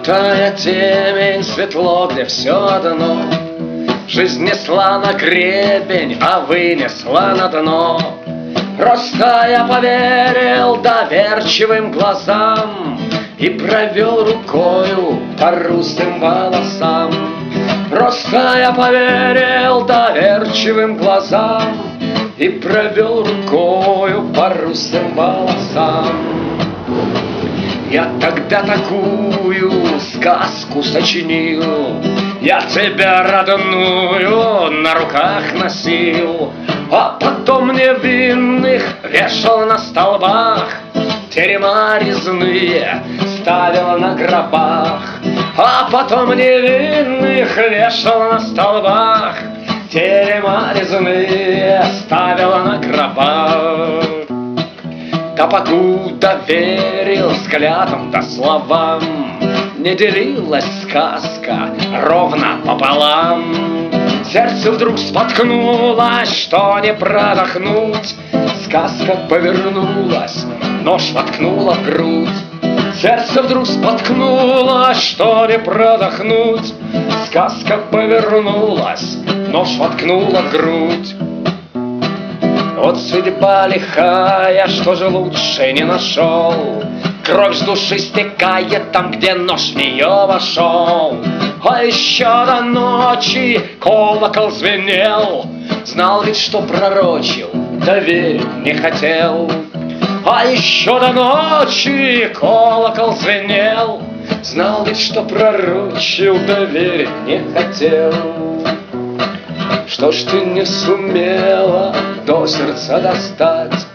Желтая темень, светло, где все одно. Жизнь несла на гребень, а вынесла на дно. Просто я поверил доверчивым глазам и провел рукою по русым волосам. Просто я поверил доверчивым глазам и провел рукою по русым волосам. Я тогда такую сказку сочинил, я тебя родную на руках носил, а потом невинных вешал на столбах, терема резные ставил на гробах. А потом невинных вешал на столбах, терема резные ставил на гробах. Да покуда верил взглядом да словам, не делилась сказка ровно пополам. Сердце вдруг споткнулось, что не продохнуть. Сказка повернулась, нож воткнула в грудь. Сердце вдруг споткнулось, что не продохнуть. Сказка повернулась, нож воткнула в грудь. Вот судьба лихая, что же лучше не нашел. Кровь с души стекает там, где нож в нее вошел. А еще до ночи колокол звенел. Знал ведь, что пророчил, да верить не хотел. А еще до ночи колокол звенел. Знал ведь, что пророчил, да верить не хотел. Что ж ты не сумела до сердца достать?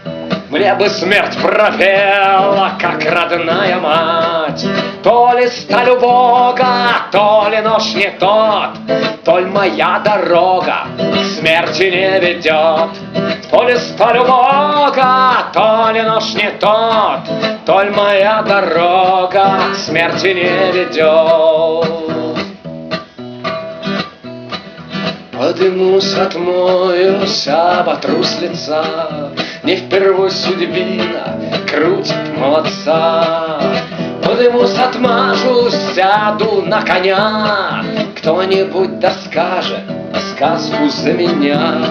Мне бы смерть пропела, как родная мать. То ли сталь у Бога, то ли нож не тот, то ли моя дорога к смерти не ведет. То ли сталь у Бога, то ли нож не тот, то ли моя дорога к смерти не ведет. Подымусь, отмоюсь, оботру с лица, не впервой судьбина крутит молодца. Подымусь, отмажусь, сяду на коня, кто-нибудь да скажет сказку за меня.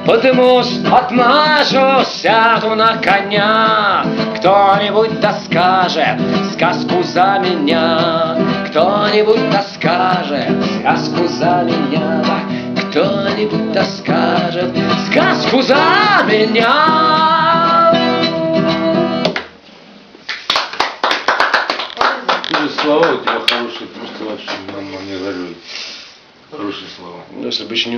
Подымусь, отмажусь, сяду на коня, кто-нибудь да скажет сказку за меня. Кто-нибудь да скажет сказку за меня. Кто-нибудь да скажет сказку за меня. Слова у тебя хорошие, просто вообще, мама, не горюй. Хорошие слова. Если бы еще не